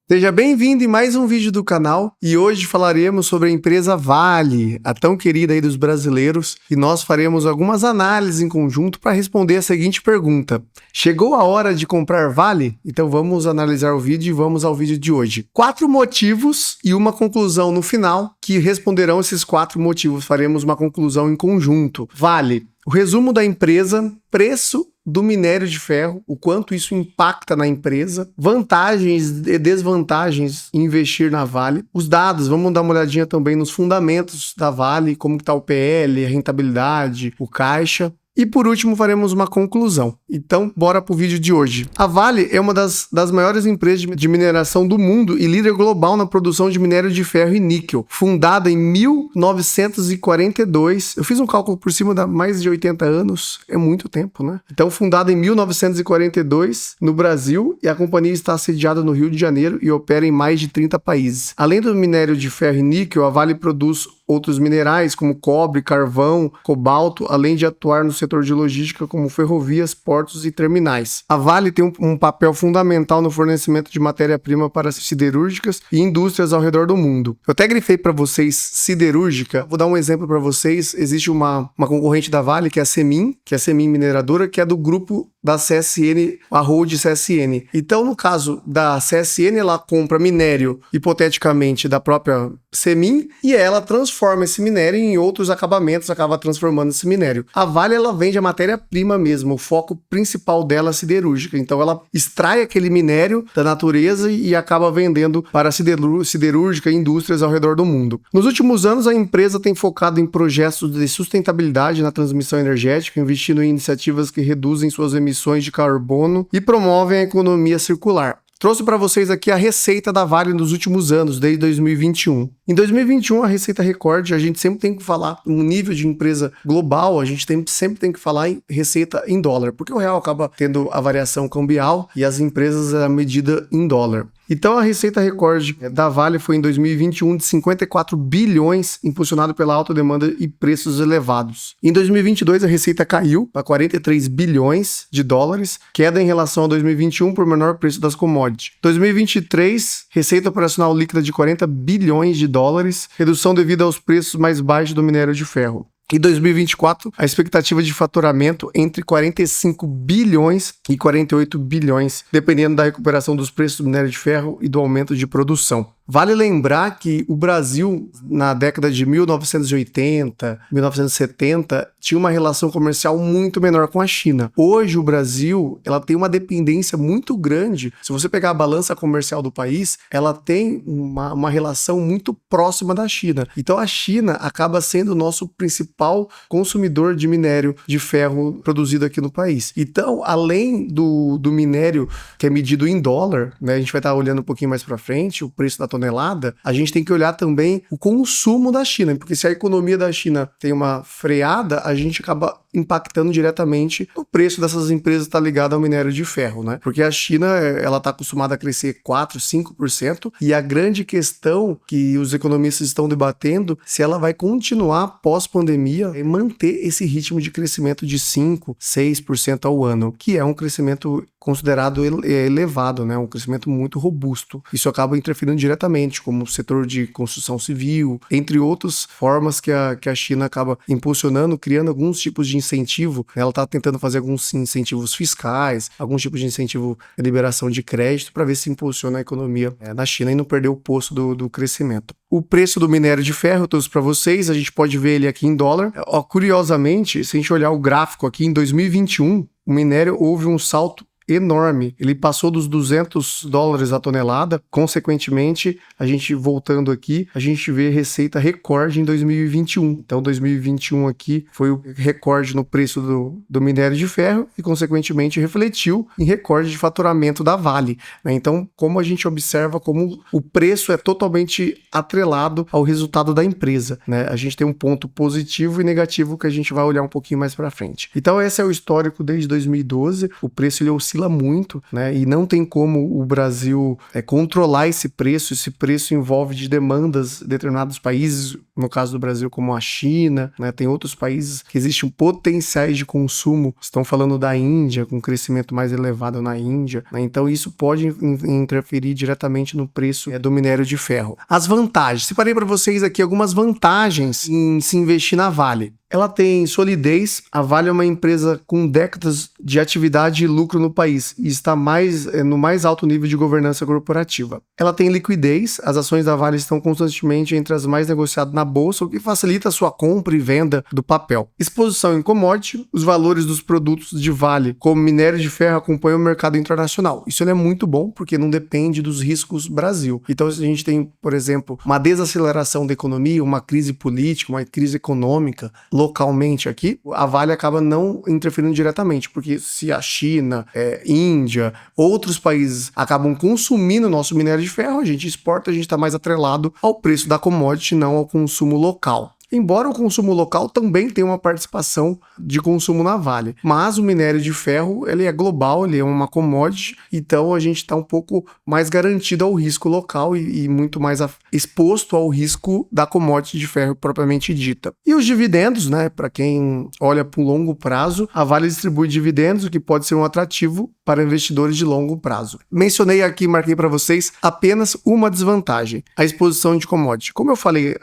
Seja bem-vindo em mais um vídeo do canal e hoje falaremos sobre a empresa Vale, a tão querida aí dos brasileiros, e nós faremos algumas análises em conjunto para responder a seguinte pergunta: chegou a hora de comprar Vale? Então vamos analisar o vídeo e vamos ao vídeo de hoje. 4 motivos e uma conclusão no final que responderão esses 4 motivos. Faremos uma conclusão em conjunto. Vale. O resumo da empresa, preço do minério de ferro, o quanto isso impacta na empresa, vantagens e desvantagens em investir na Vale, os dados, vamos dar uma olhadinha também nos fundamentos da Vale, como está o PL, a rentabilidade, o caixa. E por último faremos uma conclusão. Então, bora pro vídeo de hoje. A Vale é uma das maiores empresas de mineração do mundo e líder global na produção de minério de ferro e níquel. Fundada em 1942. Eu fiz um cálculo por cima de mais de 80 anos. É muito tempo, né? Então, fundada em 1942 no Brasil, e a companhia está sediada no Rio de Janeiro e opera em mais de 30 países. Além do minério de ferro e níquel, a Vale produz outros minerais como cobre, carvão, cobalto, além de atuar no setor de logística como ferrovias, portos e terminais. A Vale tem um papel fundamental no fornecimento de matéria-prima para siderúrgicas e indústrias ao redor do mundo. Eu até grifei para vocês siderúrgica, vou dar um exemplo para vocês. Existe uma concorrente da Vale, que é a Semin, Mineradora, que é do grupo da CSN, a Hold CSN. Então, no caso da CSN, ela compra minério, hipoteticamente, da própria Semin, e ela transforma esse minério em outros acabamentos, acaba transformando esse minério. A Vale, ela vende a matéria-prima mesmo, o foco principal dela é siderúrgica. Então, ela extrai aquele minério da natureza e acaba vendendo para a siderúrgica e indústrias ao redor do mundo. Nos últimos anos, a empresa tem focado em projetos de sustentabilidade na transmissão energética, investindo em iniciativas que reduzem suas emissões de carbono e promovem a economia circular. Trouxe para vocês aqui a receita da Vale nos últimos anos, desde 2021. Em 2021, a receita recorde, a gente sempre tem que falar, um nível de empresa global, a gente sempre tem que falar em receita em dólar, porque o real acaba tendo a variação cambial e as empresas é medida em dólar. Então, a receita recorde da Vale foi em 2021 de 54 bilhões, impulsionado pela alta demanda e preços elevados. Em 2022, a receita caiu para 43 bilhões de dólares, queda em relação a 2021 por menor preço das commodities. 2023, receita operacional líquida de 40 bilhões de dólares, redução devido aos preços mais baixos do minério de ferro. Em 2024, a expectativa de faturamento entre 45 bilhões e 48 bilhões, dependendo da recuperação dos preços do minério de ferro e do aumento de produção. Vale lembrar que o Brasil, na década de 1980, 1970, tinha uma relação comercial muito menor com a China. Hoje, o Brasil, ela tem uma dependência muito grande. Se você pegar a balança comercial do país, ela tem uma relação muito próxima da China. Então, a China acaba sendo o nosso principal consumidor de minério de ferro produzido aqui no país. Então, além do minério que é medido em dólar, né, a gente vai estar olhando um pouquinho mais para frente, o preço da tonelada, a gente tem que olhar também o consumo da China, porque se a economia da China tem uma freada, a gente acaba impactando diretamente no preço dessas empresas tá ligado ao minério de ferro, né? Porque a China, ela tá acostumada a crescer 4, 5%, e a grande questão que os economistas estão debatendo, se ela vai continuar pós-pandemia e manter esse ritmo de crescimento de 5, 6% ao ano, que é um crescimento considerado elevado, né? Um crescimento muito robusto. Isso acaba interferindo diretamente, como o setor de construção civil, entre outras formas que a China acaba impulsionando, criando alguns tipos de incentivo. Ela está tentando fazer alguns incentivos fiscais, alguns tipos de incentivo de liberação de crédito para ver se impulsiona a economia na China e não perder o posto do crescimento. O preço do minério de ferro, eu trouxe para vocês, a gente pode ver ele aqui em dólar. Curiosamente, se a gente olhar o gráfico aqui, em 2021, o minério houve um salto enorme. Ele passou dos $200 a tonelada. Consequentemente, a gente voltando aqui, a gente vê receita recorde em 2021. Então, 2021 aqui foi o recorde no preço do minério de ferro e, consequentemente, refletiu em recorde de faturamento da Vale, né? Então, como a gente observa como o preço é totalmente atrelado ao resultado da empresa, né? A gente tem um ponto positivo e negativo que a gente vai olhar um pouquinho mais para frente. Então, esse é o histórico desde 2012. O preço ele oscila oscila muito, né? E não tem como o Brasil controlar esse preço. Esse preço envolve de demandas de determinados países, no caso do Brasil, como a China, né? Tem outros países que existem potenciais de consumo. Estão falando da Índia, com crescimento mais elevado na Índia, né? Então isso pode interferir diretamente no preço do minério de ferro. As vantagens. Separei para vocês aqui algumas vantagens em se investir na Vale. Ela tem solidez. A Vale é uma empresa com décadas de atividade e lucro no país e está no mais alto nível de governança corporativa. Ela tem liquidez. As ações da Vale estão constantemente entre as mais negociadas na bolsa, o que facilita a sua compra e venda do papel. Exposição em commodity. Os valores dos produtos de Vale, como minério de ferro, acompanham o mercado internacional. Isso é muito bom porque não depende dos riscos Brasil. Então, se a gente tem, por exemplo, uma desaceleração da economia, uma crise política, uma crise econômica, localmente aqui, a Vale acaba não interferindo diretamente, porque se a China, Índia, outros países acabam consumindo nosso minério de ferro, a gente exporta, a gente está mais atrelado ao preço da commodity, não ao consumo local. Embora o consumo local também tenha uma participação de consumo na Vale, mas o minério de ferro ele é global, ele é uma commodity, então a gente está um pouco mais garantido ao risco local e muito mais exposto ao risco da commodity de ferro propriamente dita. E os dividendos, né? Para quem olha para o longo prazo, a Vale distribui dividendos, o que pode ser um atrativo para investidores de longo prazo. Mencionei aqui, marquei para vocês apenas uma desvantagem: a exposição de commodity. Como eu falei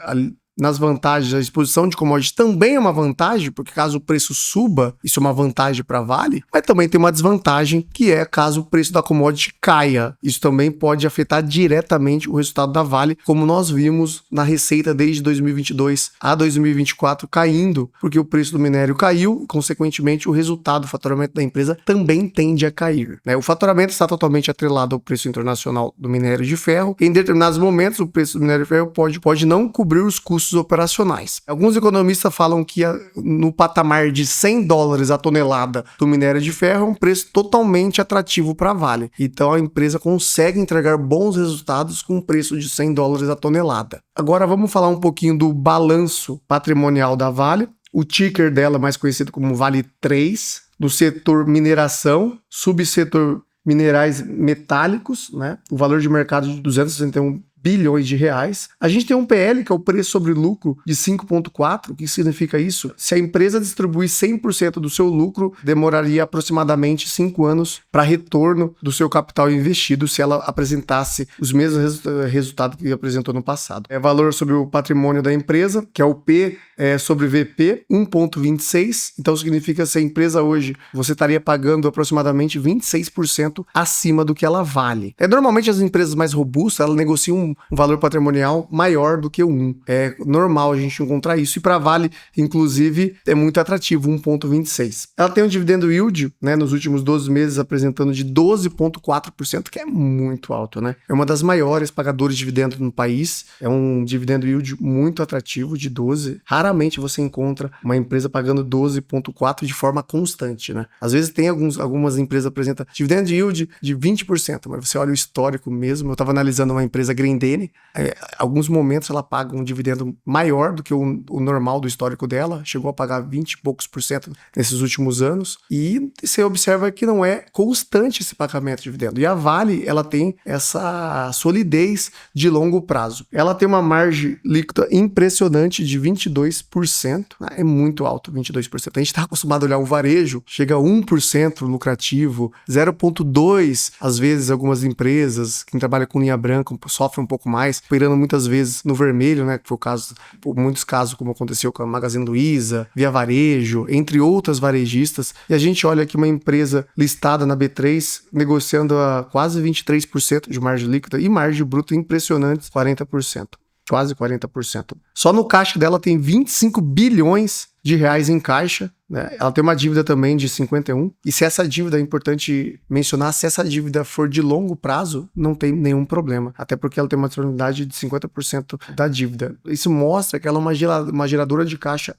nas vantagens, a exposição de commodities também é uma vantagem, porque caso o preço suba, isso é uma vantagem para a Vale, mas também tem uma desvantagem, que é caso o preço da commodity caia. Isso também pode afetar diretamente o resultado da Vale, como nós vimos na receita desde 2022 a 2024 caindo, porque o preço do minério caiu e, consequentemente, o resultado, o faturamento da empresa também tende a cair, né? O faturamento está totalmente atrelado ao preço internacional do minério de ferro. Em determinados momentos, o preço do minério de ferro pode não cobrir os custos operacionais. Alguns economistas falam que no patamar de $100 a tonelada do minério de ferro é um preço totalmente atrativo para a Vale. Então a empresa consegue entregar bons resultados com um preço de $100 a tonelada. Agora vamos falar um pouquinho do balanço patrimonial da Vale. O ticker dela, mais conhecido como Vale 3, no setor mineração, subsetor minerais metálicos, né? O valor de mercado de 261 bilhões de reais. A gente tem um PL, que é o preço sobre lucro, de 5,4. O que significa isso? Se a empresa distribuir 100% do seu lucro, demoraria aproximadamente 5 anos para retorno do seu capital investido, se ela apresentasse os mesmos resultados que apresentou no passado. É valor sobre o patrimônio da empresa, que é o P sobre VP, 1,26. Então significa que se a empresa hoje, você estaria pagando aproximadamente 26% acima do que ela vale. Normalmente as empresas mais robustas, elas negociam um valor patrimonial maior do que 1. É normal a gente encontrar isso, e para a Vale, inclusive, é muito atrativo, 1,26. Ela tem um dividendo yield, né, nos últimos 12 meses apresentando de 12,4%, que é muito alto, né? É uma das maiores pagadoras de dividendos no país, é um dividendo yield muito atrativo, de 12%. Raramente você encontra uma empresa pagando 12,4% de forma constante, né? Às vezes tem algumas empresas que apresentam dividendo yield de 20%, mas você olha o histórico mesmo. Eu estava analisando uma empresa Grendene, alguns momentos ela paga um dividendo maior do que o normal do histórico dela, chegou a pagar 20 e poucos % nesses últimos anos, e você observa que não é constante esse pagamento de dividendo. E a Vale, ela tem essa solidez de longo prazo. Ela tem uma margem líquida impressionante de 22%, é muito alto, 22%. A gente está acostumado a olhar o varejo, chega a 1% lucrativo, 0,2%, às vezes algumas empresas, quem trabalha com linha branca sofre um pouco mais, operando muitas vezes no vermelho, né, que foi o caso, por muitos casos, como aconteceu com a Magazine Luiza, Via Varejo, entre outras varejistas, e a gente olha aqui uma empresa listada na B3, negociando a quase 23% de margem líquida e margem bruta impressionantes, 40%. Quase 40%. Só no caixa dela tem 25 bilhões de reais em caixa, né? Ela tem uma dívida também de 51. E se essa dívida, é importante mencionar, se essa dívida for de longo prazo, não tem nenhum problema. Até porque ela tem uma rentabilidade de 50% da dívida. Isso mostra que ela é uma geradora de caixa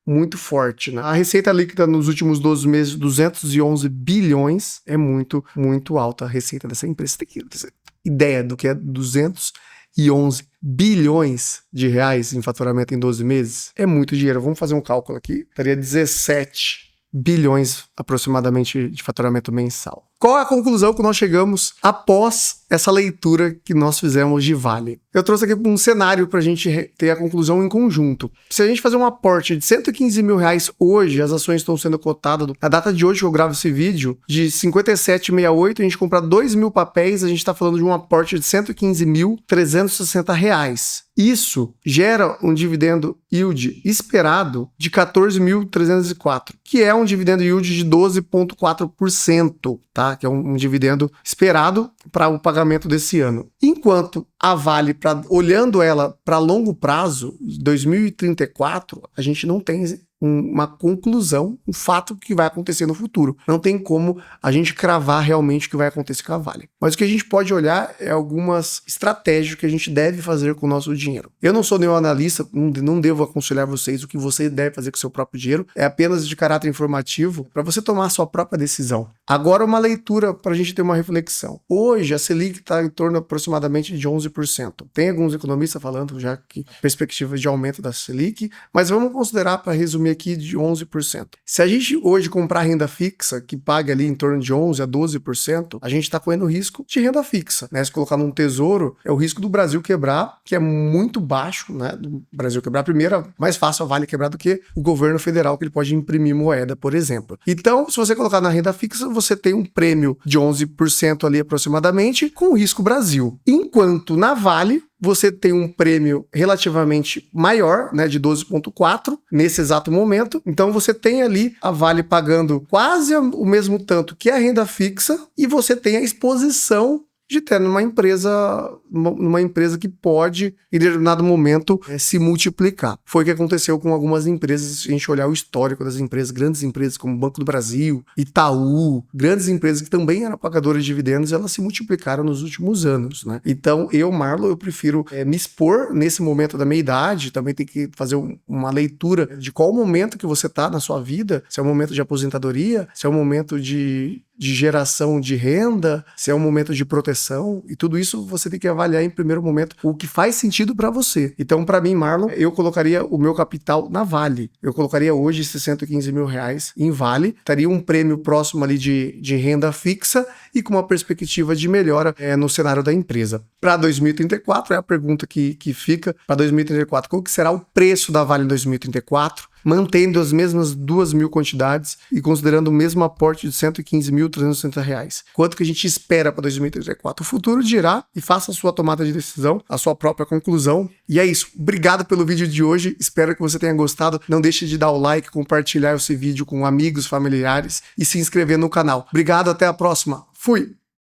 muito forte, né? A receita líquida nos últimos 12 meses, 211 bilhões, é muito, muito alta a receita dessa empresa. Você tem que ter ideia do que é 211 bilhões de reais em faturamento em 12 meses. É muito dinheiro. Vamos fazer um cálculo aqui. Estaria 17 bilhões aproximadamente de faturamento mensal. qual é a conclusão que nós chegamos após essa leitura que nós fizemos de Vale? Eu trouxe aqui um cenário para a gente ter a conclusão em conjunto. Se a gente fazer um aporte de 115 mil reais hoje, as ações estão sendo cotadas, na data de hoje que eu gravo esse vídeo, de 57,68, a gente comprar 2 mil papéis, a gente está falando de um aporte de 115.360 reais. Isso gera um dividendo yield esperado de 14.304, que é um dividendo yield de 12,4%, tá? Que é um dividendo esperado para o pagamento desse ano. Enquanto a Vale, olhando ela para longo prazo, 2034, a gente não tem uma conclusão, um fato que vai acontecer no futuro. Não tem como a gente cravar realmente o que vai acontecer com a Vale. Mas o que a gente pode olhar é algumas estratégias que a gente deve fazer com o nosso dinheiro. Eu não sou nenhum analista, não devo aconselhar vocês o que você deve fazer com o seu próprio dinheiro. É apenas de caráter informativo para você tomar a sua própria decisão. Agora uma leitura para a gente ter uma reflexão. Hoje a Selic está em torno aproximadamente de 11%. Tem alguns economistas falando já que perspectiva de aumento da Selic, mas vamos considerar, para resumir aqui, de 11%. Se a gente hoje comprar renda fixa, que paga ali em torno de 11% a 12%, a gente está correndo risco de renda fixa, né? Se colocar num tesouro, é o risco do Brasil quebrar, que é muito baixo, né? Do Brasil quebrar primeiro, mais fácil a Vale quebrar do que o governo federal, que ele pode imprimir moeda, por exemplo. Então, se você colocar na renda fixa, você tem um prêmio de 11% ali aproximadamente, com o risco Brasil. Enquanto na Vale, você tem um prêmio relativamente maior, né, de 12,4 nesse exato momento. Então você tem ali a Vale pagando quase o mesmo tanto que a renda fixa e você tem a exposição de ter numa empresa que pode, em determinado momento, se multiplicar. Foi o que aconteceu com algumas empresas, se a gente olhar o histórico das empresas, grandes empresas como Banco do Brasil, Itaú, grandes empresas que também eram pagadoras de dividendos, elas se multiplicaram nos últimos anos, né? Então, Marlon, eu prefiro me expor nesse momento da minha idade, também tem que fazer uma leitura de qual momento que você está na sua vida, se é um momento de aposentadoria, se é um momento de geração de renda, se é um momento de proteção, e tudo isso você tem que avaliar em primeiro momento o que faz sentido para você. Então, para mim, Marlon, eu colocaria o meu capital na Vale. Eu colocaria hoje 115 mil reais em Vale, teria um prêmio próximo ali de renda fixa e com uma perspectiva de melhora no cenário da empresa. Para 2034, é a pergunta que fica, para 2034, qual que será o preço da Vale em 2034? Mantendo as mesmas 2 mil quantidades e considerando o mesmo aporte de 115.360 reais. Quanto que a gente espera para 2034? O futuro dirá, e faça a sua tomada de decisão, a sua própria conclusão. E é isso. Obrigado pelo vídeo de hoje. Espero que você tenha gostado. Não deixe de dar o like, compartilhar esse vídeo com amigos, familiares e se inscrever no canal. Obrigado, até a próxima. Fui!